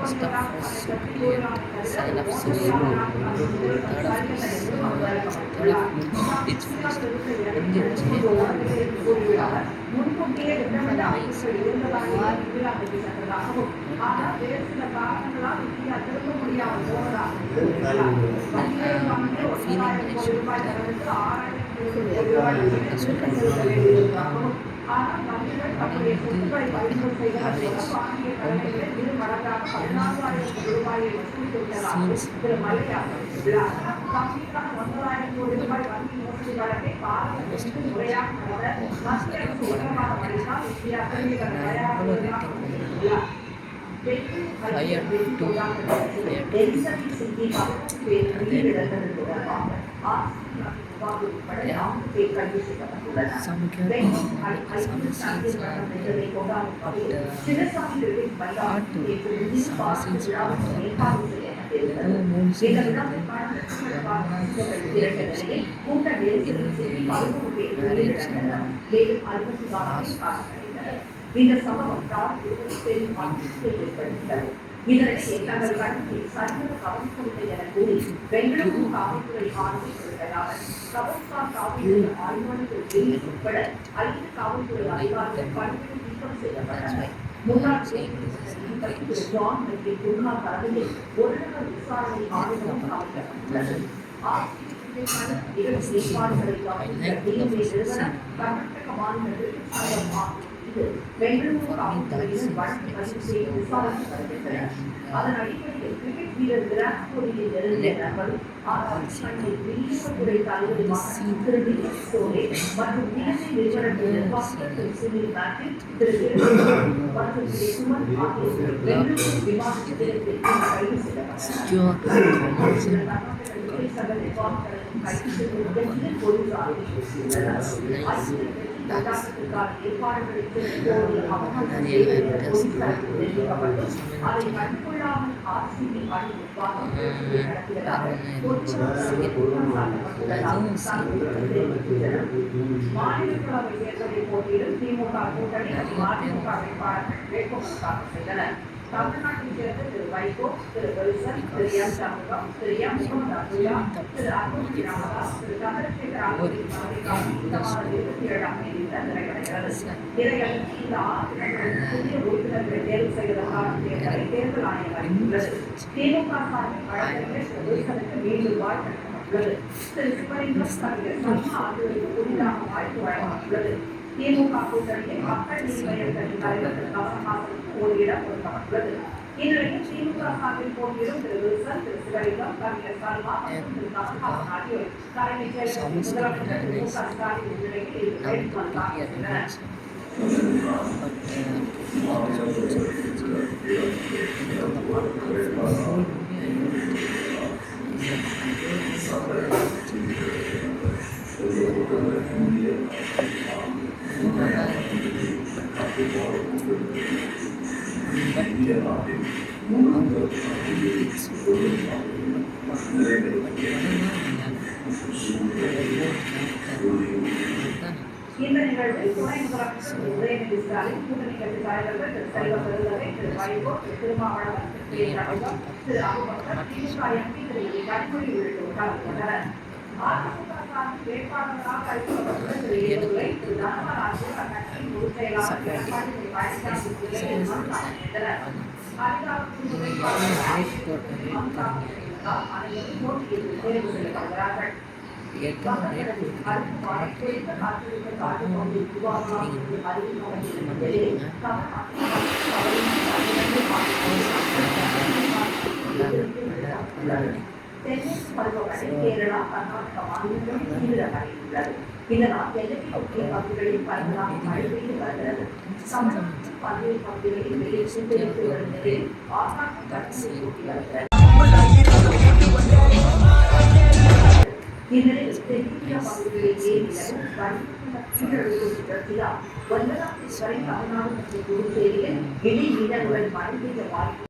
Stuff was so brilliant. Sign up so slow. Third of it's finished. Only nice. Feeling I should some scenes are there, but part two, some scenes part no moves in the இந்த சம்பவம் பெரும் அதிர்ச்சியை இதனிடையே தங்கள் கணக்கில் சர்வ கவனிக்கவில்லை என கூறி பெங்களூரு காவல்துறை ஆணையர் கவர்சார் காவல்துறை ஆய்வாளர்கள் உட்பட 5 காவல்துறை அதிகாரிகள் பணியில் நீக்கம் செய்யப்பட்டனர். முன்னாள் ஜான் மற்றும் குருமா தலைமையில் ஒருநபர் விசாரணை ஆணையம் அமைக்கப்பட்டுள்ளது. ஏற்பாடுகளை கர்நாடக மாநிலத்தில் பெங்களூரு காவல்துறையினர் வழக்கு பதிவு செய்து விசாரணை வருகின்றனர். அதன் அடிப்படையில் கிரிக்கெட் வீரர் விராட் கோலியை நெருங்கிய நபர் விநியோகத்துறை தலைவர் திரு தினேஷ் சோலே மற்றும் பிஎஸ்சி நிறுவனத்தின் நிர்வாகிகள் திரு சுனில் மேத்யூ, திரு மற்றும் திரு சுமன் ஆகியோர் பெங்களூரு விமான நிலையத்தில் கைது செய்யப்பட்டனர். மாநிலங்களவை தேர்தலை போட்டியிடும் திமுக கூட்டணி அதிமுக வேட்பாளர்கள் வேட்புமனு தாக்கல் செய்தனர். தமிழ்நாட்டைச் சேர்ந்த திரு வைகோ, திரு வில்சன், திரு எம் சண்முகம், திரு எம் முகமது அப்துல்லா, திரு அருண் ராமதாஸ், திரு சந்திரசேகர் ஆகியோரின் பதவிக்காலம் இந்த மாதம் 27ஆம் தேதி நிறைவடைகிறது. இதையடுத்து இந்த 6 இடங்களில் புதிய உறுப்பினர்களை தேர்வு செய்வதற்கான தேர்தலை தேர்தல் ஆணையம் அறிவித்துள்ளது. திமுக சார்பில் வழக்கறிஞர் திரு வில்சனுக்கு மீண்டும் வாய்ப்பு அளிக்கப்பட்டுள்ளது. திரு சிவலிங்கம், கவிஞர் சர்மா ஆகியோருக்கு புதிதாக வாய்ப்பு வழங்கப்பட்டுள்ளது. திமுக கூட்டணியில் மக்கள் நீதி மய்யம் கட்சி தலைவர் திரு கமலஹாசனுக்கு ஒரு இடம் ஒதுக்கப்பட்டுள்ளது. இந்நிலையில் திமுக சார்பில் போட்டியிடும் திரு வில்சன், திரு சிவலிங்கம், கவிஞர் சர்மா மற்றும் திரு கமலஹாசன் ஆகியோர் தலைமைச் செயலர் முதலமைச்சர் திரு மு க ஸ்டாலின் முன்னிலையில் வேட்புமனு தாக்கல் செய்தனர். இந்த நிகழ்வில் துணை முதலமைச்சர் உதயநிதி ஸ்டாலின், கூட்டணி கட்சி தலைவர்கள் திரு செல்வ பெருந்தகை, திரு வைகோ, திரு திருமாவளவன், திரு சண்முகம், திரு அபுபக்கர், திமுக எம்பி திரு கனிமொழி உள்ளிட்டோர் கலந்து கொண்டனர். அதிமுக சார்பில் வேட்பாளர்களாக அறிவிக்கப்பட்டுள்ள திரு ஏழுமலை, திரு தனபால் ஆகியோர் அக்கட்சியின் பொதுச் செயலாளர் எடப்பாடி திரு பழனிசாமி மனு தாக்கல் செய்தனர். அதிகாரப்பூர்வ அனைவரும் போட்டியில் தேர்வு செய்யப்படுகிறார்கள். தென்மேற்கு பருவமழை கேரளா, கர்நாடக மாநிலங்களில் தீவிரமடைந்துள்ளது. இதனால் எல்லையை ஒட்டிய பகுதிகளில் பரவலாக மழை பெய்து வருகிறது. தமிழகத்தில் பல்வேறு பகுதிகளில் வெயில் சுட்டெரித்து வரும் நிலையில் ஆங்காங்கே கடுமையாக ஊட்டி வருகிறது. இந்நிலையில் தென்னிந்திய பகுதிகளிலேயே நிலவும் வளிமண்டல சுழற்சியால் 9ஆம் தேதி வரை தமிழ்நாடு மற்றும் புதுச்சேரியில் இடி மின்னலுடன் மழை பெய்ய வாய்ப்பு